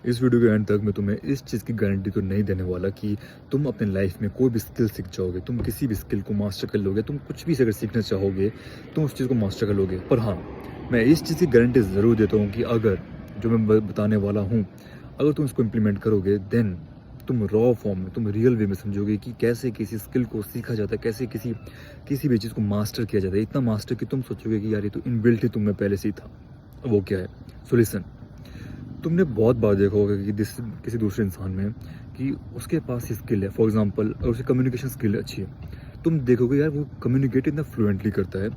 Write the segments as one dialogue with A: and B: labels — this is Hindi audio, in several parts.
A: इस वीडियो के एंड तक मैं तुम्हें इस चीज़ की गारंटी तो नहीं देने वाला कि तुम अपने लाइफ में कोई भी स्किल सीख जाओगे, तुम किसी भी स्किल को मास्टर कर लोगे, तुम कुछ भी अगर सीखना चाहोगे तुम उस चीज़ को मास्टर कर लोगे। पर हाँ, मैं इस चीज़ की गारंटी ज़रूर देता हूँ कि अगर जो मैं बताने वाला हूँ, अगर तुम इसको इम्प्लीमेंट करोगे देन तुम रॉ फॉर्म में, तुम रियल वे में समझोगे कि कैसे किसी स्किल को सीखा जाता है, कैसे किसी किसी भी चीज़ को मास्टर किया जाता है। इतना मास्टर कि तुम सोचोगे कि यार ये तो इनबिल्ट ही तुम में पहले से ही था। वो क्या है? सो लिसन, तुमने बहुत बार देखा होगा कि किसी दूसरे इंसान में कि उसके पास ये स्किल है। फॉर एग्जांपल, अगर उसकी कम्युनिकेशन स्किल अच्छी है, तुम देखोगे यार वो कम्युनिकेट इतना फ्लुएंटली करता है,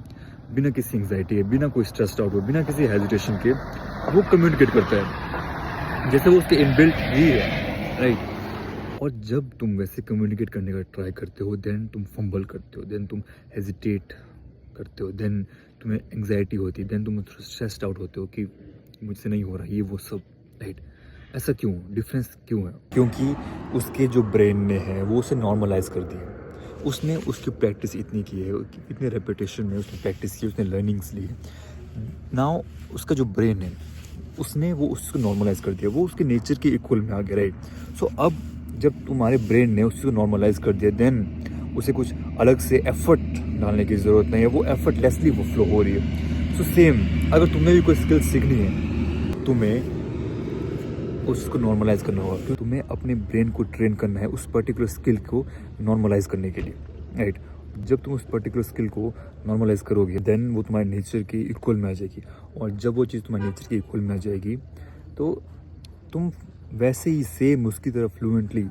A: बिना किसी एंग्जाइटी है, बिना कोई स्ट्रेस्ड आउट हो, बिना किसी हेजिटेशन के वो कम्युनिकेट करता है जैसे वो उसके इनबिल्ट ही है, राइट। और जब तुम वैसे कम्युनिकेट करने का ट्राई करते हो देन तुम फंबल करते हो, देन तुम हेजिटेट करते हो, देन तुम्हें एंग्जाइटी होती है, देन तुम स्ट्रेस्ड आउट होते हो कि मुझसे नहीं हो रहा ये वो सब, राइट। ऐसा क्यों? डिफरेंस क्यों है? क्योंकि उसके जो ब्रेन ने है वो उसे नॉर्मलाइज कर दिया। उसने उसकी प्रैक्टिस इतनी की है, इतने रेपिटेशन में उसने प्रैक्टिस की, उसने लर्निंग्स ली। नाउ उसका जो ब्रेन है उसने वो उसको नॉर्मलाइज कर दिया, वो उसके नेचर के इक्वल में आ गया, राइट। सो अब जब तुम्हारे ब्रेन ने उसको नॉर्मलाइज कर दिया देन उसे कुछ अलग से एफर्ट डालने की ज़रूरत नहीं है, वो एफर्टलेसली वो फ्लो हो रही है। सो सेम, अगर तुम्हें भी कोई स्किल सीखनी है, तुम्हें उसको नॉर्मलाइज करना होगा, क्योंकि तुम्हें अपने ब्रेन को ट्रेन करना है उस पर्टिकुलर स्किल को नॉर्मलाइज करने के लिए, राइट। जब तुम उस पर्टिकुलर स्किल को नॉर्मलाइज करोगे देन वो तुम्हारे नेचर की इक्वल में आ जाएगी, और जब वो चीज़ तुम्हारे नेचर की इक्वल में आ जाएगी तो तुम वैसे ही सेम उसकी तरफ फ्लुएंटली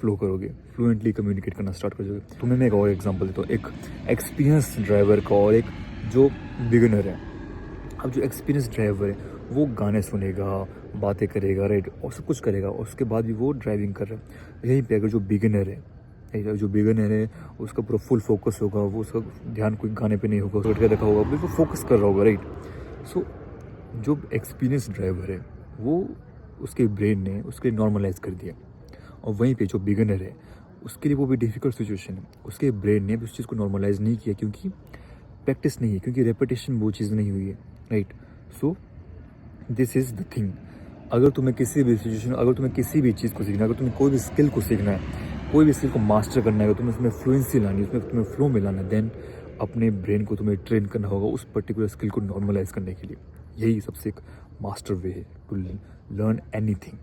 A: फ्लो करोगे, फ्लुएंटली कम्युनिकेट करना स्टार्ट कर दोगे। तुम्हें मैं एक और एग्जांपल देता हूँ, एक एक्सपीरियंस ड्राइवर का और एक जो बिगिनर है। अब जो एक्सपीरियंस ड्राइवर है वो गाने सुनेगा, बातें करेगा, राइट, और सब कुछ करेगा, और उसके बाद भी वो ड्राइविंग कर रहा है। यहीं पे अगर जो बिगिनर है, जो बिगिनर है उसका पूरा फुल फोकस होगा, वो उसका ध्यान कोई गाने पे नहीं होगा, उसका देखा होगा, बिल्कुल फोकस कर रहा होगा, राइट। सो जो एक्सपीरियंस ड्राइवर है वो उसके ब्रेन ने उसके नॉर्मलाइज कर दिया, और वहीं पे जो बिगिनर है उसके लिए वो भी डिफ़िकल्ट सिचुएशन है, उसके ब्रेन ने उस चीज़ को नॉर्मलाइज नहीं किया क्योंकि प्रैक्टिस नहीं है, क्योंकि रेपिटेशन वो चीज़ नहीं हुई है, right. So this is the thing. अगर तुम्हें किसी भी सिचुएशन, अगर तुम्हें किसी भी चीज़ को सीखना है, अगर तुम्हें कोई भी स्किल को सीखना है, कोई भी स्किल को मास्टर करना है, तुम्हें उसमें फ्लुएंसी लानी है, उसमें तुम्हें फ्लो में लाना है, देन अपने ब्रेन को तुम्हें ट्रेन करना होगा उस पर्टिकुलर स्किल को नॉर्मलाइज करने के लिए। यही सबसे एक मास्टर वे है टू लर्न एनीथिंग।